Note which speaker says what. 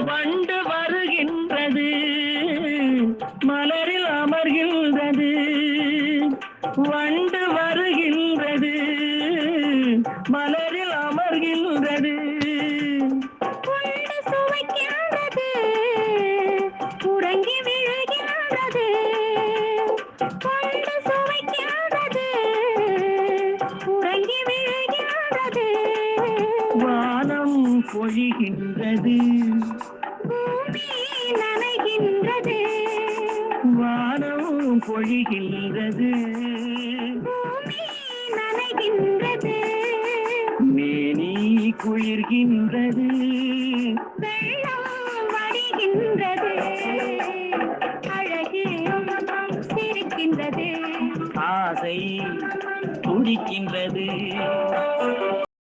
Speaker 1: வண்டு வருகின்றது, மலரில் அமர்கின்றது. வண்டு வருகின்றது, மலரில் அமர்கின்றது.
Speaker 2: உண்டு சுவைக்கின்றது, உறங்கி விழுகின்றது. உண்டு சுவைக்கின்றது, உறங்கி விழுகின்றது.
Speaker 1: வானம் பொழிகின்றது,
Speaker 2: பூமி நனைகின்றது.
Speaker 1: வானம் பொழிகின்றது,
Speaker 2: பூமி நனைகின்றது.
Speaker 1: மேனி குளிர்கின்றது.
Speaker 2: வெள்ளம் வடிகின்றது, அழகு சிரிக்கின்றது.
Speaker 1: ஆசை துடிக்கின்றது.